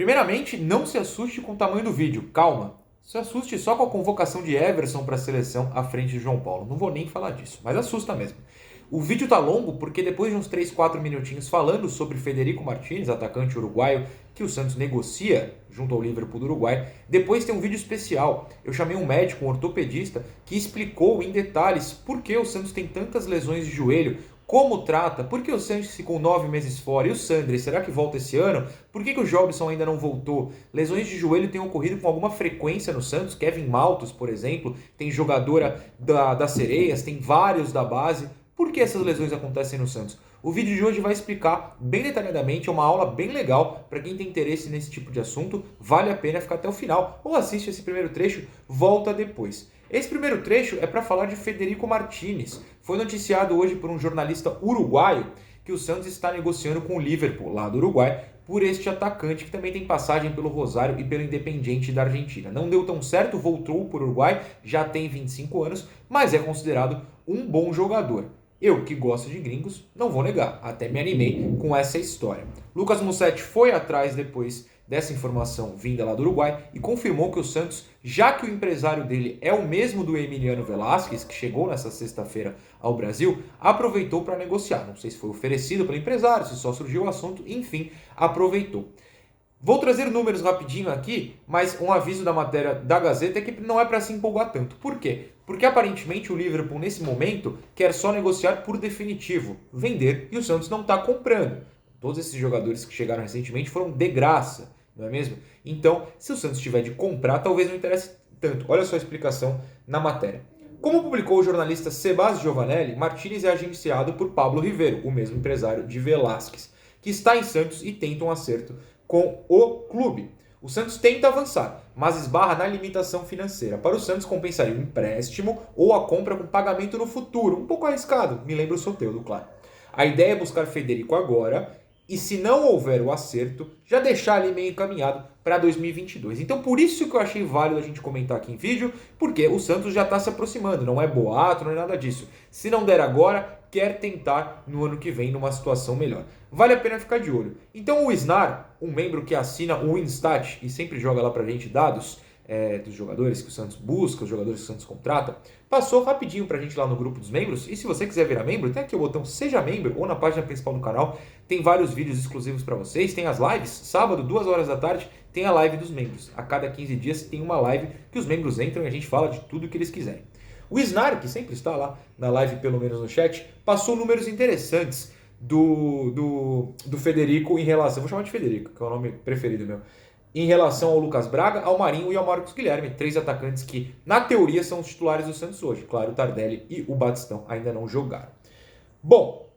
Primeiramente, não se assuste com o tamanho do vídeo, calma. Se assuste só com a convocação de Everson para a seleção à frente de João Paulo. Não vou nem falar disso, mas assusta mesmo. O vídeo tá longo porque depois de uns 3, 4 minutinhos falando sobre Federico Martínez, atacante uruguaio, que o Santos negocia junto ao Liverpool do Uruguai, depois tem um vídeo especial. Eu chamei um médico, um ortopedista, que explicou em detalhes por que o Santos tem tantas lesões de joelho, como trata, por que o Santos ficou 9 meses fora, e o Sandri, será que volta esse ano? Por que o Jobson ainda não voltou? Lesões de joelho têm ocorrido com alguma frequência no Santos, Kevin Maltos, por exemplo, tem jogadora das Sereias, tem vários da base. Por que essas lesões acontecem no Santos? O vídeo de hoje vai explicar bem detalhadamente, é uma aula bem legal para quem tem interesse nesse tipo de assunto, vale a pena ficar até o final, ou assiste esse primeiro trecho, volta depois. Esse primeiro trecho é para falar de Federico Martínez. Foi noticiado hoje por um jornalista uruguaio que o Santos está negociando com o Liverpool, lá do Uruguai, por este atacante que também tem passagem pelo Rosário e pelo Independiente da Argentina. Não deu tão certo, voltou para o Uruguai, já tem 25 anos, mas é considerado um bom jogador. Eu, que gosto de gringos, não vou negar, até me animei com essa história. Lucas Mussetti foi atrás depois dessa informação vinda lá do Uruguai e confirmou que o Santos, já que o empresário dele é o mesmo do Emiliano Velasquez, que chegou nessa sexta-feira ao Brasil, aproveitou para negociar. Não sei se foi oferecido pelo empresário, se só surgiu o assunto, enfim, aproveitou. Vou trazer números rapidinho aqui, mas um aviso da matéria da Gazeta é que não é para se empolgar tanto. Por quê? Porque aparentemente o Liverpool nesse momento quer só negociar por definitivo, vender, e o Santos não está comprando. Todos esses jogadores que chegaram recentemente foram de graça, não é mesmo? Então, se o Santos tiver de comprar, talvez não interesse tanto. Olha só a explicação na matéria. Como publicou o jornalista Sebas Giovanelli, Martínez é agenciado por Pablo Ribeiro, o mesmo empresário de Velasquez, que está em Santos e tenta um acerto com o clube. O Santos tenta avançar, mas esbarra na limitação financeira. Para o Santos compensaria um empréstimo ou a compra com pagamento no futuro. Um pouco arriscado, me lembra o Soteldo, claro. A ideia é buscar Federico agora e, se não houver o acerto, já deixar ali meio encaminhado para 2022. Então, por isso que eu achei válido a gente comentar aqui em vídeo, porque o Santos já está se aproximando, não é boato, não é nada disso. Se não der agora, quer tentar no ano que vem numa situação melhor. Vale a pena ficar de olho. Então o Snar, um membro que assina o Instat e sempre joga lá pra gente dados dos jogadores que o Santos busca, os jogadores que o Santos contrata, passou rapidinho pra gente lá no grupo dos membros. E se você quiser virar membro, tem aqui o botão Seja Membro ou na página principal do canal. Tem vários vídeos exclusivos para vocês. Tem as lives, sábado, 2 horas da tarde, tem a live dos membros. A cada 15 dias tem uma live que os membros entram e a gente fala de tudo que eles quiserem. O Snar, que sempre está lá na live, pelo menos no chat, passou números interessantes do Federico em relação... Vou chamar de Federico, que é o nome preferido meu. Em relação ao Lucas Braga, ao Marinho e ao Marcos Guilherme. 3 atacantes que, na teoria, são os titulares do Santos hoje. Claro, o Tardelli e o Batistão ainda não jogaram. Bom,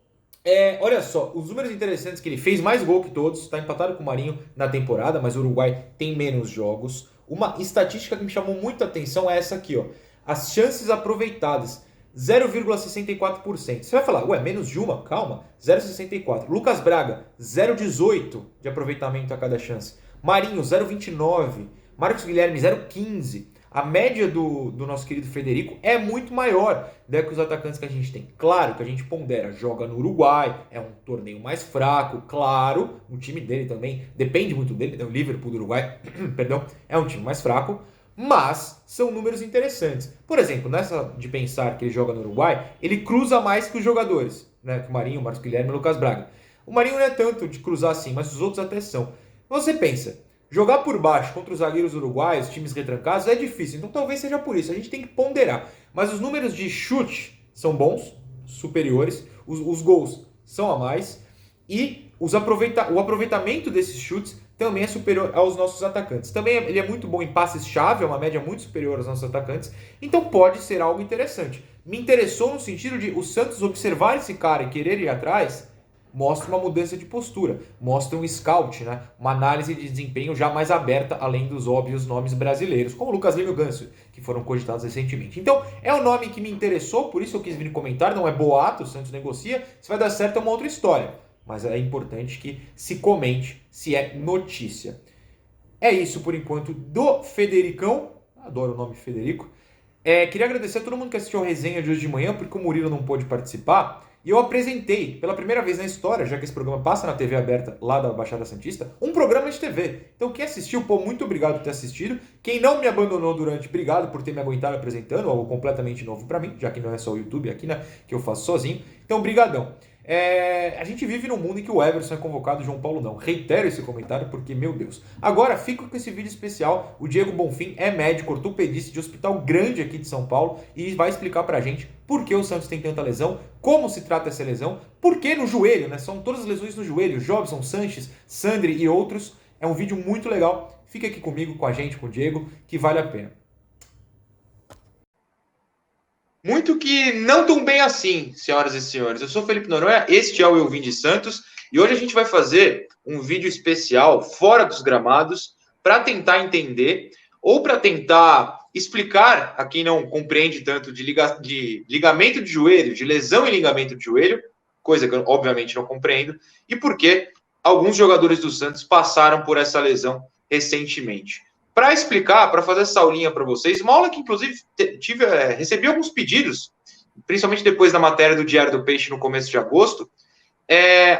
olha só, os números interessantes que ele fez, mais gol que todos, está empatado com o Marinho na temporada, mas o Uruguai tem menos jogos. Uma estatística que me chamou muita atenção é essa aqui, ó. As chances aproveitadas, 0,64%. Você vai falar, ué, menos de uma? Calma, 0,64%. Lucas Braga, 0,18% de aproveitamento a cada chance. Marinho, 0,29%. Marcos Guilherme, 0,15%. A média do nosso querido Federico é muito maior do que os atacantes que a gente tem. Claro que a gente pondera, joga no Uruguai, é um torneio mais fraco, claro, o time dele também depende muito dele, o Liverpool do Uruguai, perdão, é um time mais fraco, mas são números interessantes. Por exemplo, nessa de pensar que ele joga no Uruguai, ele cruza mais que os jogadores, né? Que o Marinho, o Marcos Guilherme e o Lucas Braga. O Marinho não é tanto de cruzar assim, mas os outros até são. Você pensa, jogar por baixo contra os zagueiros uruguaios, times retrancados, é difícil. Então talvez seja por isso. A gente tem que ponderar. Mas os números de chute são bons, superiores. Os gols são a mais. E o aproveitamento desses chutes também é superior aos nossos atacantes. Também ele é muito bom em passes-chave, é uma média muito superior aos nossos atacantes. Então pode ser algo interessante. Me interessou no sentido de o Santos observar esse cara e querer ir atrás, mostra uma mudança de postura, mostra um scout, né? Uma análise de desempenho já mais aberta, além dos óbvios nomes brasileiros, como o Lucas Lima e o Ganso, que foram cogitados recentemente. Então, é um nome que me interessou, por isso eu quis vir comentar, não é boato, o Santos negocia, se vai dar certo é uma outra história. Mas é importante que se comente se é notícia. É isso por enquanto do Federicão. Adoro o nome Federico. Queria agradecer a todo mundo que assistiu a resenha de hoje de manhã, porque o Murilo não pôde participar. E eu apresentei, pela primeira vez na história, já que esse programa passa na TV aberta lá da Baixada Santista, um programa de TV. Então quem assistiu, pô, muito obrigado por ter assistido. Quem não me abandonou durante, obrigado por ter me aguentado apresentando, algo completamente novo para mim, já que não é só o YouTube aqui, né, que eu faço sozinho. Então, brigadão. A gente vive num mundo em que o Everson é convocado, o João Paulo não. Reitero esse comentário porque, meu Deus. Agora, fico com esse vídeo especial. O Diego Bonfim é médico ortopedista de hospital grande aqui de São Paulo e vai explicar pra gente por que o Santos tem tanta lesão, como se trata essa lesão, por que no joelho, né? São todas as lesões no joelho. Jobson, Sanches, Sandri e outros. É um vídeo muito legal. Fica aqui comigo, com a gente, com o Diego, que vale a pena. Muito que não tão bem assim, senhoras e senhores. Eu sou Felipe Noronha, este é o Eu Vim de Santos, e hoje a gente vai fazer um vídeo especial fora dos gramados para tentar entender ou para tentar explicar a quem não compreende tanto de ligamento de joelho, de lesão em ligamento de joelho, coisa que eu obviamente não compreendo, e por que alguns jogadores do Santos passaram por essa lesão recentemente. Para explicar, para fazer essa aulinha para vocês, uma aula que inclusive recebi alguns pedidos, principalmente depois da matéria do Diário do Peixe no começo de agosto,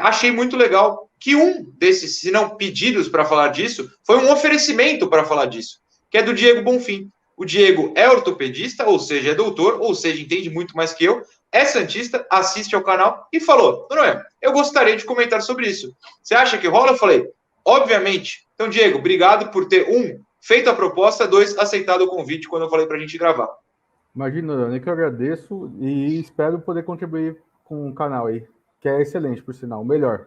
achei muito legal que um desses, se não pedidos para falar disso, foi um oferecimento para falar disso, que é do Diego Bonfim. O Diego é ortopedista, ou seja, é doutor, ou seja, entende muito mais que eu, é santista, assiste ao canal e falou, Noronha, eu gostaria de comentar sobre isso. Você acha que rola? Eu falei, obviamente. Então, Diego, obrigado por ter, feito a proposta, 2, aceitado o convite quando eu falei para a gente gravar. Imagina, eu que eu agradeço e espero poder contribuir com o canal aí, que é excelente, por sinal, o melhor.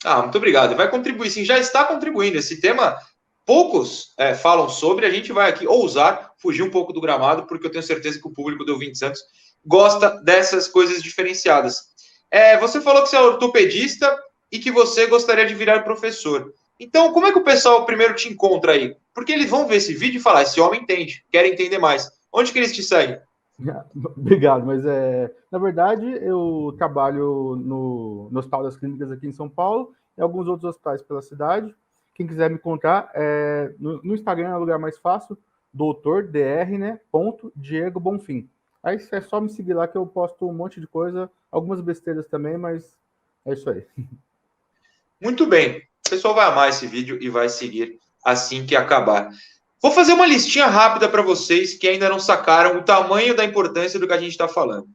Muito obrigado. Vai contribuir sim, já está contribuindo. Esse tema, poucos falam sobre, a gente vai aqui ousar fugir um pouco do gramado, porque eu tenho certeza que o público do Ouvinte Santos gosta dessas coisas diferenciadas. Você falou que você é ortopedista e que você gostaria de virar professor. Então, como é que o pessoal primeiro te encontra aí? Porque eles vão ver esse vídeo e falar, esse homem entende, querem entender mais. Onde que eles te seguem? Obrigado, mas na verdade eu trabalho no Hospital das Clínicas aqui em São Paulo e alguns outros hospitais pela cidade. Quem quiser me encontrar, no Instagram é o lugar mais fácil, Dr. né, Diego Bonfim. Aí é só me seguir lá que eu posto um monte de coisa, algumas besteiras também, mas é isso aí. Muito bem. O pessoal vai amar esse vídeo e vai seguir assim que acabar. Vou fazer uma listinha rápida para vocês que ainda não sacaram o tamanho da importância do que a gente está falando.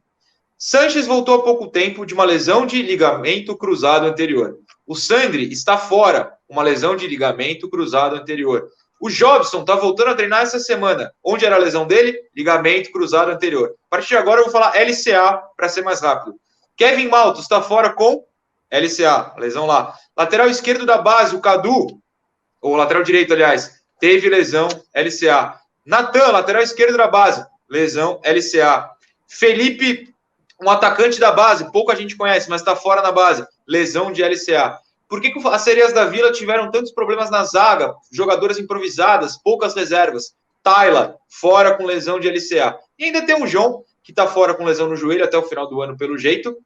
Sanches voltou há pouco tempo de uma lesão de ligamento cruzado anterior. O Sandri está fora, uma lesão de ligamento cruzado anterior. O Jobson está voltando a treinar essa semana. Onde era a lesão dele? Ligamento cruzado anterior. A partir de agora eu vou falar LCA para ser mais rápido. Kevin Maltos está fora com LCA, lesão lá. Lateral esquerdo da base, o Cadu, ou lateral direito, aliás, teve lesão LCA. Natan, lateral esquerdo da base, lesão LCA. Felipe, um atacante da base, pouco a gente conhece, mas está fora na base, lesão de LCA. Por que as Sereias da Vila tiveram tantos problemas na zaga? Jogadoras improvisadas, poucas reservas. Tayla, fora com lesão de LCA. E ainda tem o João, que está fora com lesão no joelho até o final do ano, pelo jeito.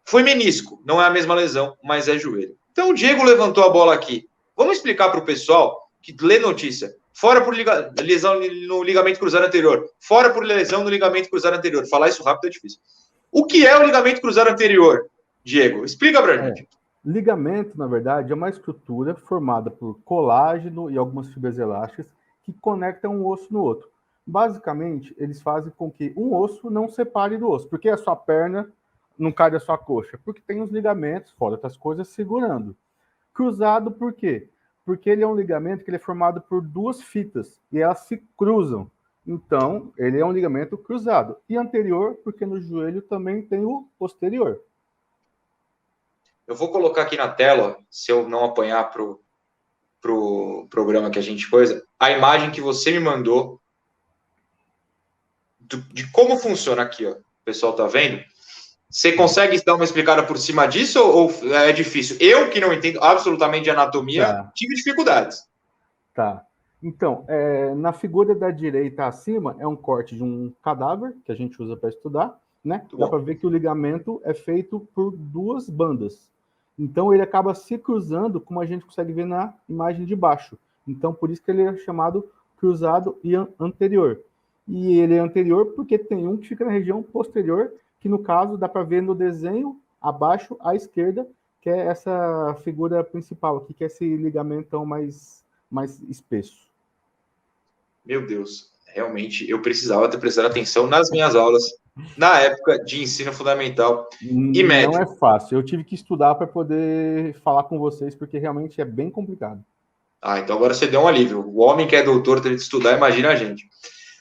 Foi menisco, não é a mesma lesão, mas é joelho. Então o Diego levantou a bola aqui. Vamos explicar para o pessoal que lê notícia. Fora por lesão no ligamento cruzado anterior. Fora por lesão no ligamento cruzado anterior. Falar isso rápido é difícil. O que é o ligamento cruzado anterior, Diego? Explica para a gente. Ligamento, na verdade, é uma estrutura formada por colágeno e algumas fibras elásticas que conectam um osso no outro. Basicamente, eles fazem com que um osso não separe do osso. Porque a sua perna não cai da sua coxa? Porque tem os ligamentos, fora outras coisas, segurando. Cruzado por quê? Porque ele é um ligamento que ele é formado por duas fitas e elas se cruzam. Então, ele é um ligamento cruzado. E anterior, porque no joelho também tem o posterior. Eu vou colocar aqui na tela, se eu não apanhar pro programa que a gente coisa, a imagem que você me mandou de como funciona aqui, ó. O pessoal tá vendo? Você consegue dar uma explicada por cima disso ou é difícil? Eu, que não entendo absolutamente de anatomia, tive dificuldades. Tá. Então, na figura da direita acima é um corte de um cadáver, que a gente usa para estudar, né? Dá para ver que o ligamento é feito por duas bandas. Então, ele acaba se cruzando, como a gente consegue ver na imagem de baixo. Então, por isso que ele é chamado cruzado e anterior. E ele é anterior porque tem um que fica na região posterior, que no caso dá para ver no desenho abaixo à esquerda, que é essa figura principal aqui, que é esse ligamentão mais espesso. Meu Deus, realmente eu precisava ter prestado atenção nas minhas aulas, na época de ensino fundamental e Não médio. é fácil. Eu tive que estudar para poder falar com vocês, porque realmente é bem complicado. Ah, então agora você deu um alívio. O homem que é doutor tem de estudar, imagina a gente.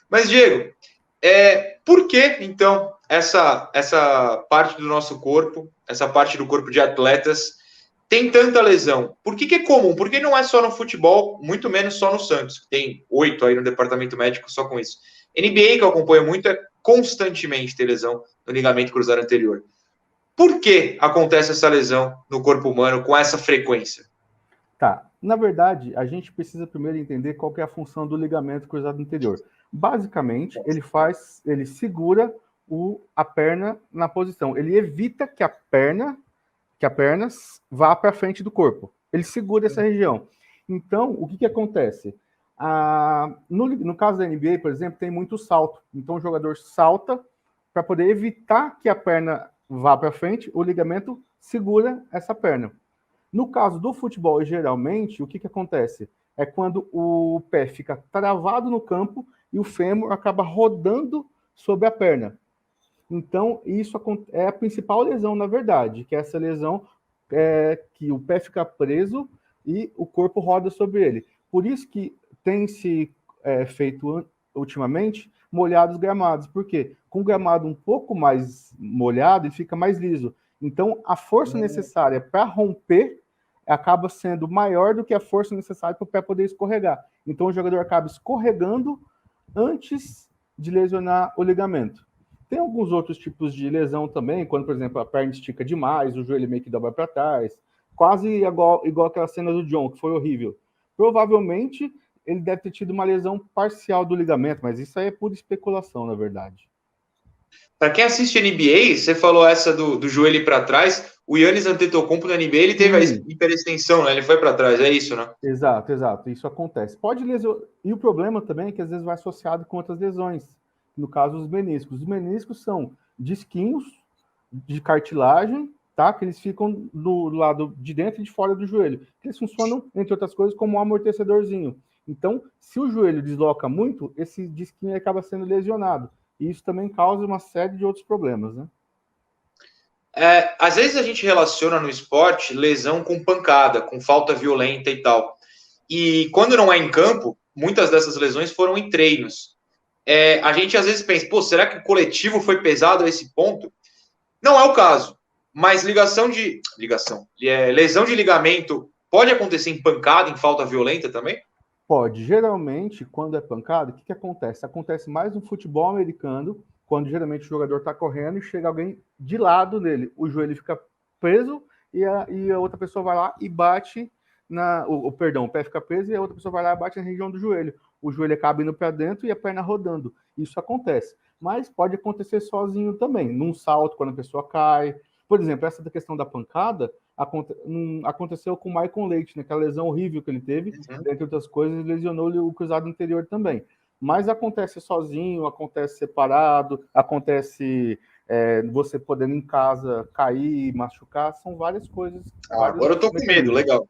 Mas, Diego, por que, então, essa parte do nosso corpo, essa parte do corpo de atletas, tem tanta lesão? Por que é comum? Por que não é só no futebol, muito menos só no Santos, que tem 8 aí no departamento médico só com isso? NBA, que eu acompanho muito, é constantemente ter lesão no ligamento cruzado anterior. Por que acontece essa lesão no corpo humano com essa frequência? Tá. Na verdade, a gente precisa primeiro entender qual que é a função do ligamento cruzado anterior. Basicamente, ele segura a perna na posição. Ele evita que a perna vá para frente do corpo. Ele segura essa região. Então, o que acontece? No caso da NBA, por exemplo, tem muito salto. Então, o jogador salta para poder evitar que a perna vá para frente, o ligamento segura essa perna. No caso do futebol, geralmente, o que acontece? É quando o pé fica travado no campo e o fêmur acaba rodando sobre a perna. Então, isso é a principal lesão, na verdade, que é essa lesão que o pé fica preso e o corpo roda sobre ele. Por isso que tem se feito ultimamente molhados gramados. Por quê? Com o gramado um pouco mais molhado, ele fica mais liso. Então, a força necessária para romper acaba sendo maior do que a força necessária para o pé poder escorregar. Então, o jogador acaba escorregando antes de lesionar o ligamento. Tem alguns outros tipos de lesão também, quando, por exemplo, a perna estica demais, o joelho meio que dobra para trás, quase igual aquela cena do John, que foi horrível. Provavelmente, ele deve ter tido uma lesão parcial do ligamento, mas isso aí é pura especulação, na verdade. Para quem assiste NBA, você falou essa do joelho para trás. O Giannis Antetokounmpo na NBA, ele teve a hiperextensão, né? Ele foi para trás, é isso, né? Exato. Isso acontece. Pode lesionar. E o problema também é que às vezes vai associado com outras lesões. No caso, os meniscos. Os meniscos são disquinhos de cartilagem, tá? Que eles ficam do lado de dentro e de fora do joelho. Eles funcionam, entre outras coisas, como um amortecedorzinho. Então, se o joelho desloca muito, esse disquinho acaba sendo lesionado. E isso também causa uma série de outros problemas, né? Às vezes a gente relaciona no esporte lesão com pancada, com falta violenta e tal. E quando não é em campo, muitas dessas lesões foram em treinos. A gente às vezes pensa, pô, será que o coletivo foi pesado a esse ponto? Não é o caso. Mas lesão de ligamento pode acontecer em pancada, em falta violenta também? Pode. Geralmente, quando é pancada, o que acontece? Acontece mais no futebol americano, quando geralmente o jogador está correndo e chega alguém de lado dele. O joelho fica preso e a outra pessoa vai lá e bate o pé fica preso e a outra pessoa vai lá e bate na região do joelho. O joelho acaba indo para dentro e a perna rodando. Isso acontece. Mas pode acontecer sozinho também, num salto, quando a pessoa cai. Por exemplo, essa da questão da pancada aconteceu com o Michael Leite, né? Aquela lesão horrível que ele teve, entre outras coisas, lesionou o cruzado anterior também. Mas acontece sozinho, acontece separado, acontece você podendo em casa cair, machucar, são várias coisas. Agora eu tô com medo, legal.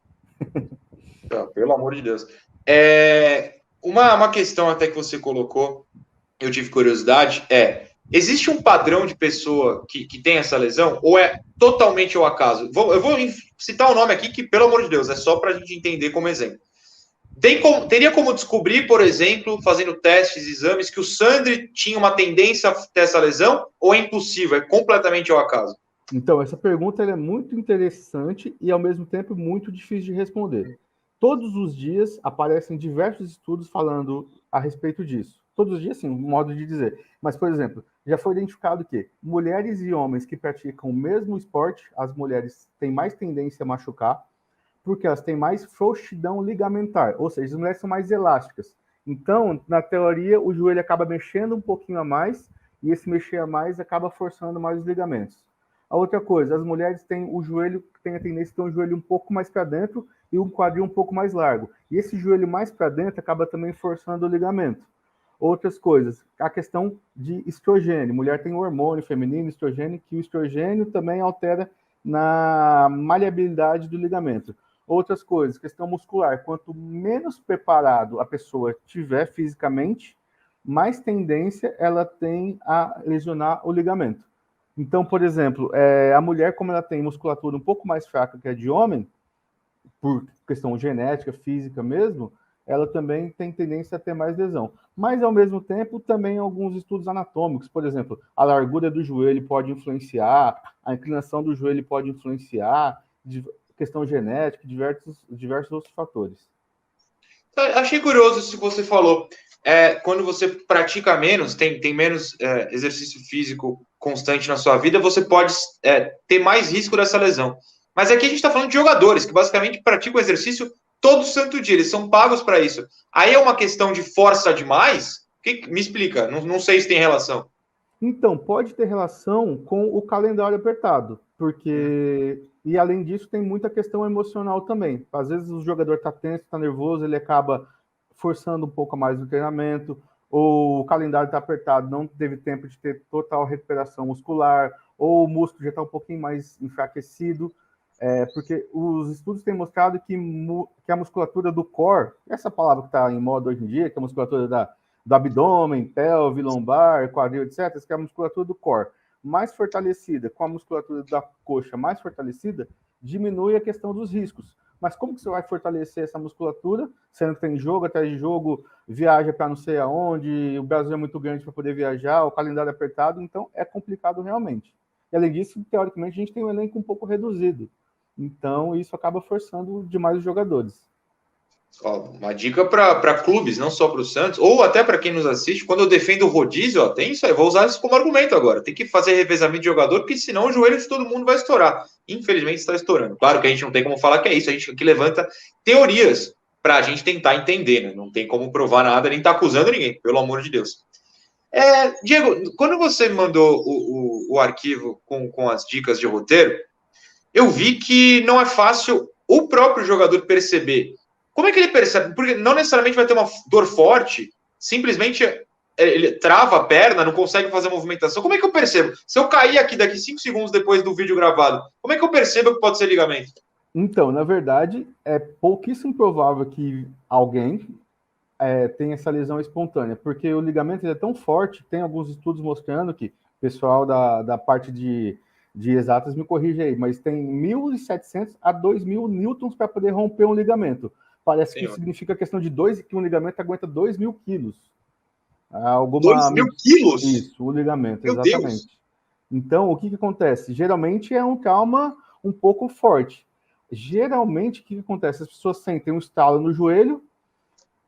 Pelo amor de Deus. Uma questão até que você colocou, eu tive curiosidade, existe um padrão de pessoa que tem essa lesão ou é totalmente ao acaso? Eu vou citar o nome aqui que, pelo amor de Deus, é só para a gente entender como exemplo. Teria como descobrir, por exemplo, fazendo testes, exames, que o Sandri tinha uma tendência a ter essa lesão ou é impossível, é completamente ao acaso? Então, essa pergunta é muito interessante e, ao mesmo tempo, muito difícil de responder. Todos os dias aparecem diversos estudos falando a respeito disso. Todos os dias, sim, um modo de dizer. Mas, por exemplo, já foi identificado que mulheres e homens que praticam o mesmo esporte, as mulheres têm mais tendência a machucar, porque elas têm mais frouxidão ligamentar, ou seja, as mulheres são mais elásticas. Então, na teoria, o joelho acaba mexendo um pouquinho a mais, e esse mexer a mais acaba forçando mais os ligamentos. A outra coisa, as mulheres têm tem a tendência de ter um joelho um pouco mais para dentro e um quadril um pouco mais largo. E esse joelho mais para dentro acaba também forçando o ligamento. Outras coisas, a questão de estrogênio. Mulher tem o hormônio feminino, estrogênio, que o estrogênio também altera na maleabilidade do ligamento. Outras coisas, questão muscular. Quanto menos preparado a pessoa tiver fisicamente, mais tendência ela tem a lesionar o ligamento. Então, por exemplo, a mulher, como ela tem musculatura um pouco mais fraca que a de homem, por questão genética, física mesmo, ela também tem tendência a ter mais lesão. Mas, ao mesmo tempo, também alguns estudos anatômicos, por exemplo, a largura do joelho pode influenciar, a inclinação do joelho pode influenciar, questão genética, diversos outros fatores. Achei curioso isso que você falou. Quando você pratica menos, tem menos exercício físico constante na sua vida, você pode ter mais risco dessa lesão. Mas aqui a gente está falando de jogadores que basicamente praticam exercício todo santo dia, eles são pagos para isso. Aí é uma questão de força demais? Me explica, não sei se tem relação. Então, pode ter relação com o calendário apertado, porque... E, além disso, tem muita questão emocional também. Às vezes o jogador está tenso, está nervoso, ele acaba forçando um pouco mais no treinamento, ou o calendário está apertado, não teve tempo de ter total recuperação muscular, ou o músculo já está um pouquinho mais enfraquecido, porque os estudos têm mostrado que a musculatura do core, essa palavra que está em moda hoje em dia, que é a musculatura do abdômen, pelve, lombar, quadril, etc., que é a musculatura do core, mais fortalecida, com a musculatura da coxa mais fortalecida, diminui a questão dos riscos. Mas como que você vai fortalecer essa musculatura, sendo que tem jogo atrás de jogo, viaja para não sei aonde, o Brasil é muito grande para poder viajar, o calendário é apertado, então é complicado realmente. E, além disso, teoricamente, a gente tem um elenco um pouco reduzido. Então, isso acaba forçando demais os jogadores. Uma dica para clubes, não só para o Santos, ou até para quem nos assiste, quando eu defendo o rodízio, tem isso aí, vou usar isso como argumento agora. Tem que fazer revezamento de jogador, porque senão o joelho de todo mundo vai estourar. Infelizmente está estourando. Claro que a gente não tem como falar que é isso, a gente aqui levanta teorias para a gente tentar entender, né? Não tem como provar nada, nem tá acusando ninguém, pelo amor de Deus. Diego, quando você mandou o arquivo com as dicas de roteiro, eu vi que não é fácil o próprio jogador perceber. Como é que ele percebe? Porque não necessariamente vai ter uma dor forte, simplesmente ele trava a perna, não consegue fazer a movimentação. Como é que eu percebo? Se eu cair aqui daqui 5 segundos depois do vídeo gravado, como é que eu percebo que pode ser ligamento? Então, na verdade, é pouquíssimo provável que alguém tenha essa lesão espontânea, porque o ligamento é tão forte, tem alguns estudos mostrando que, o pessoal da parte de exatas me corrige aí, mas tem 1.700 a 2.000 newtons para poder romper um ligamento. Parece que isso significa a questão de que um ligamento aguenta 2.000 quilos. 2.000 quilos? Isso, o ligamento, Meu exatamente. Deus. Então, o que acontece? Geralmente é um trauma um pouco forte. Geralmente, o que acontece? As pessoas sentem um estalo no joelho,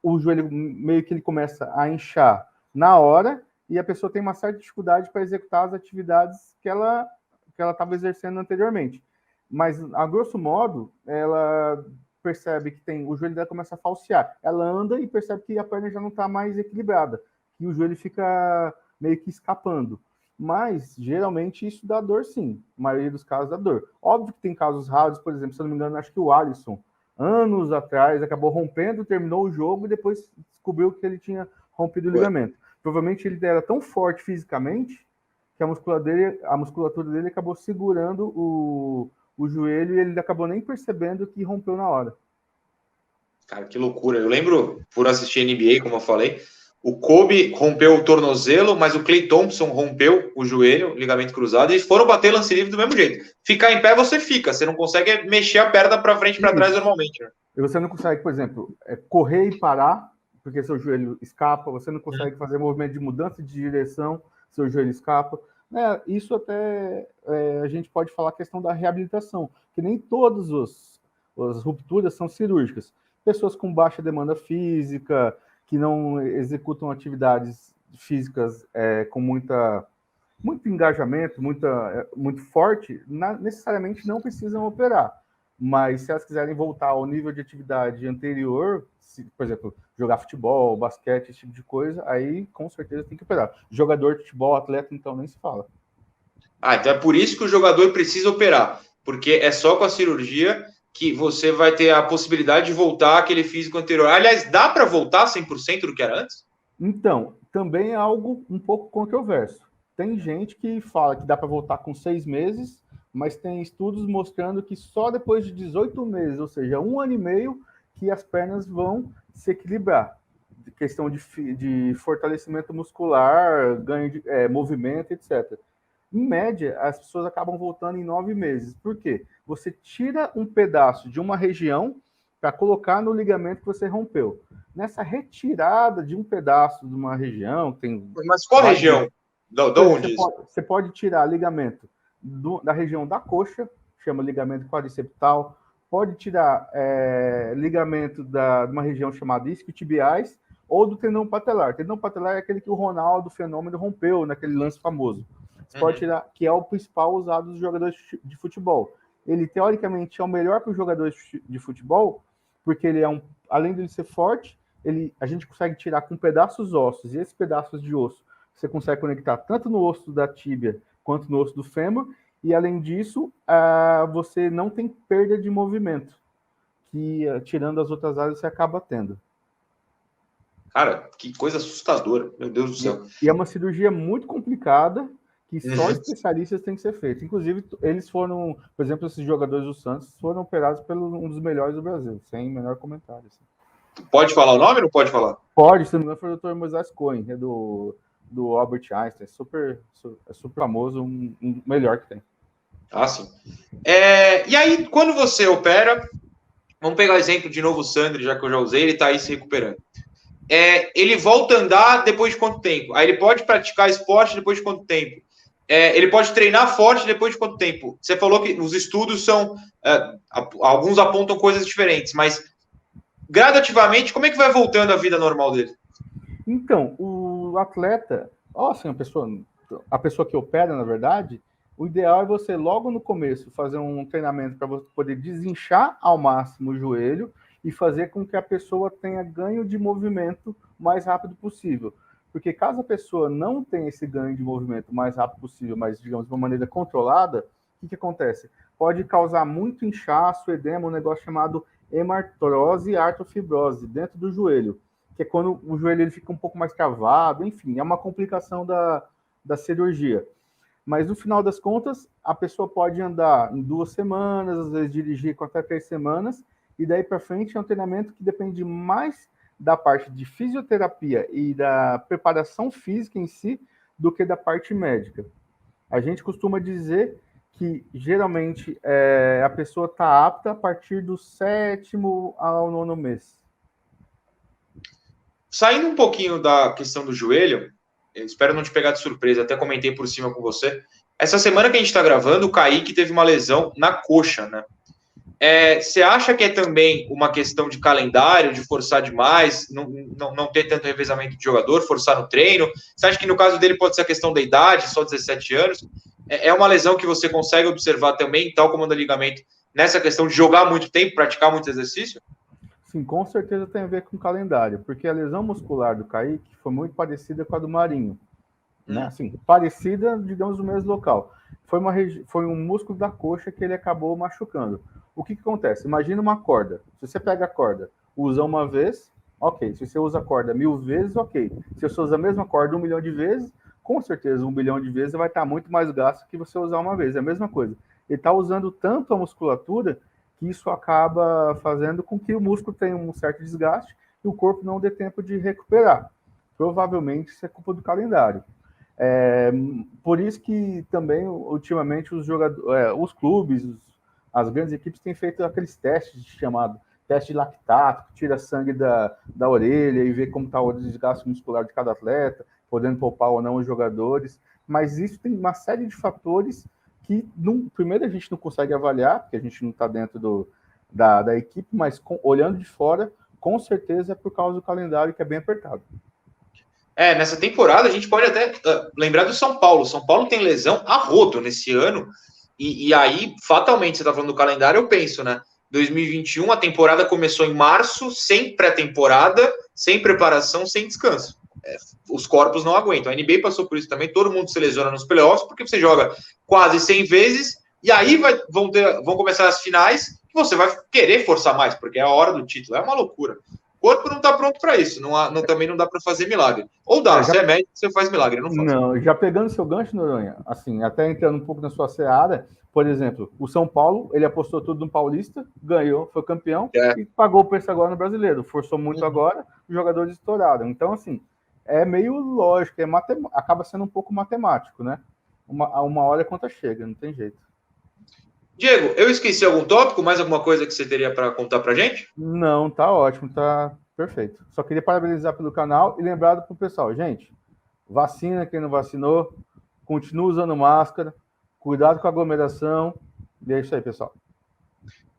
o joelho meio que ele começa a inchar na hora, e a pessoa tem uma certa dificuldade para executar as atividades que ela estava exercendo anteriormente. Mas, a grosso modo, ela percebe que o joelho dela começa a falsear. Ela anda e percebe que a perna já não está mais equilibrada, que o joelho fica meio que escapando. Mas, geralmente, isso dá dor, sim. A maioria dos casos dá dor. Óbvio que tem casos raros, por exemplo, se eu não me engano, acho que o Alisson, anos atrás, acabou rompendo, terminou o jogo e depois descobriu que ele tinha rompido o ligamento. Provavelmente ele era tão forte fisicamente que a musculatura dele acabou segurando o joelho e ele acabou nem percebendo que rompeu na hora. Cara, que loucura. Eu lembro, por assistir NBA, como eu falei, o Kobe rompeu o tornozelo, mas o Klay Thompson rompeu o joelho, ligamento cruzado, e foram bater lance livre do mesmo jeito. Ficar em pé, você fica. Você não consegue mexer a perna para frente e para trás normalmente. Né? E você não consegue, por exemplo, correr e parar, porque seu joelho escapa. Você não consegue fazer movimento de mudança de direção, seu joelho escapa. Isso até a gente pode falar a questão da reabilitação, que nem todas as rupturas são cirúrgicas. Pessoas com baixa demanda física, que não executam atividades físicas com muito engajamento, muito forte, necessariamente não precisam operar. Mas se elas quiserem voltar ao nível de atividade anterior, por exemplo, jogar futebol, basquete, esse tipo de coisa, aí com certeza tem que operar. Jogador de futebol, atleta, então nem se fala. Então é por isso que o jogador precisa operar, porque é só com a cirurgia que você vai ter a possibilidade de voltar àquele físico anterior. Aliás, dá para voltar 100% do que era antes? Então, também é algo um pouco controverso. Tem gente que fala que dá para voltar com 6 meses, mas tem estudos mostrando que só depois de 18 meses, ou seja, 1 ano e meio, que as pernas vão se equilibrar. Questão de fortalecimento muscular, ganho de movimento, etc. Em média, as pessoas acabam voltando em 9 meses. Por quê? Você tira um pedaço de uma região para colocar no ligamento que você rompeu. Nessa retirada de um pedaço de uma região, tem. Mas qual região? Da onde isso? Você pode tirar ligamento da região da coxa, chama ligamento quadriceptal, pode tirar ligamento de uma região chamada isquiotibiais ou do tendão patelar. O tendão patelar é aquele que o Ronaldo Fenômeno rompeu naquele lance famoso. Você pode tirar, que é o principal usado dos jogadores de futebol. Ele, teoricamente, é o melhor para os jogadores de futebol, porque ele é além de ele ser forte, a gente consegue tirar com pedaços ossos, e esses pedaços de osso você consegue conectar tanto no osso da tíbia quanto no osso do fêmur, e além disso, você não tem perda de movimento, que tirando as outras áreas você acaba tendo. Cara, que coisa assustadora, meu Deus do céu. E é uma cirurgia muito complicada, que só especialistas têm que ser feito. Inclusive, eles foram, por exemplo, esses jogadores do Santos foram operados por um dos melhores do Brasil, sem menor comentário. Assim. Pode falar o nome ou não pode falar? Pode, se não me engano, foi o Dr. Moisés Cohen, é do Albert Einstein, super famoso, um melhor que tem. Ah, sim. E aí, quando você opera, vamos pegar o exemplo de novo o Sandri, já que eu já usei, ele está aí se recuperando. Ele volta a andar depois de quanto tempo? Aí ele pode praticar esporte depois de quanto tempo? Ele pode treinar forte depois de quanto tempo? Você falou que os estudos são... alguns apontam coisas diferentes, mas gradativamente, como é que vai voltando a vida normal dele? Então, o atleta, assim, a pessoa que opera, na verdade, o ideal é você, logo no começo, fazer um treinamento para você poder desinchar ao máximo o joelho e fazer com que a pessoa tenha ganho de movimento o mais rápido possível. Porque caso a pessoa não tenha esse ganho de movimento o mais rápido possível, mas, digamos, de uma maneira controlada, o que acontece? Pode causar muito inchaço, edema, um negócio chamado hemartrose e artrofibrose dentro do joelho, que é quando o joelho ele fica um pouco mais travado, enfim, é uma complicação da cirurgia. Mas, no final das contas, a pessoa pode andar em 2 semanas, às vezes dirigir com até 3 semanas, e daí para frente é um treinamento que depende mais da parte de fisioterapia e da preparação física em si do que da parte médica. A gente costuma dizer que, geralmente, a pessoa está apta a partir do 7º ao 9º mês. Saindo um pouquinho da questão do joelho, eu espero não te pegar de surpresa, até comentei por cima com você. Essa semana que a gente está gravando, o Kaique teve uma lesão na coxa, né? Você acha que é também uma questão de calendário, de forçar demais, não ter tanto revezamento de jogador, forçar no treino? Você acha que no caso dele pode ser a questão da idade, só 17 anos? É uma lesão que você consegue observar também, tal como a do ligamento, nessa questão de jogar muito tempo, praticar muito exercício? Sim, com certeza tem a ver com o calendário, porque a lesão muscular do Kaique foi muito parecida com a do Marinho. Né? Assim, parecida, digamos, no mesmo local. Foi um músculo da coxa que ele acabou machucando. O que acontece? Imagina uma corda. Se você pega a corda, usa uma vez, ok. Se você usa a corda 1000 vezes, ok. Se você usa a mesma corda 1 milhão de vezes, com certeza 1 bilhão de vezes vai estar muito mais gasto que você usar uma vez. É a mesma coisa. Ele está usando tanto a musculatura que isso acaba fazendo com que o músculo tenha um certo desgaste e o corpo não dê tempo de recuperar. Provavelmente isso é culpa do calendário. Por isso que também, ultimamente, os clubes, as grandes equipes têm feito aqueles testes chamado teste de lactato, que tira sangue da orelha e vê como está o desgaste muscular de cada atleta, podendo poupar ou não os jogadores. Mas isso tem uma série de fatores que, primeiro, a gente não consegue avaliar, porque a gente não está dentro da equipe, mas olhando de fora, com certeza é por causa do calendário que é bem apertado. Nessa temporada a gente pode até lembrar do São Paulo. São Paulo tem lesão a rodo nesse ano, e aí, fatalmente, você está falando do calendário, eu penso, né? 2021, a temporada começou em março, sem pré-temporada, sem preparação, sem descanso. Os corpos não aguentam. A NBA passou por isso também, todo mundo se lesiona nos playoffs, porque você joga quase 100 vezes, e aí vão começar as finais, e você vai querer forçar mais, porque é a hora do título, é uma loucura. corpo não está pronto para isso. Também não dá para fazer milagre. Ou dá, você é médico, você faz milagre, não faz. Não, já pegando seu gancho, Noronha, assim, até entrando um pouco na sua seara, por exemplo, o São Paulo, ele apostou tudo no Paulista, ganhou, foi campeão e pagou o preço agora no Brasileiro. Forçou muito agora, os jogadores estouraram. Então, assim, é meio lógico, acaba sendo um pouco matemático, né? Uma hora a conta chega, não tem jeito. Diego, eu esqueci algum tópico? Mais alguma coisa que você teria para contar para gente? Não, tá ótimo, tá perfeito. Só queria parabenizar pelo canal e lembrar pro pessoal, gente, vacina quem não vacinou, continua usando máscara, cuidado com a aglomeração, e é isso aí, pessoal.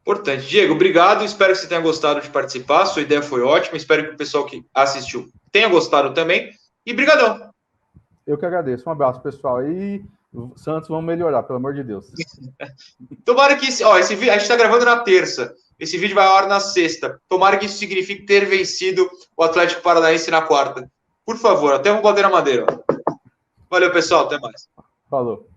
Importante. Diego, obrigado, espero que você tenha gostado de participar, sua ideia foi ótima, espero que o pessoal que assistiu tenha gostado também, e brigadão. Eu que agradeço, um abraço, pessoal, e Santos, vamos melhorar, pelo amor de Deus. Tomara que esse vídeo, a gente está gravando na terça, esse vídeo vai ao ar na sexta. Tomara que isso signifique ter vencido o Atlético Paranaense na quarta. Por favor, até um bater na madeira. Valeu, pessoal, até mais. Falou.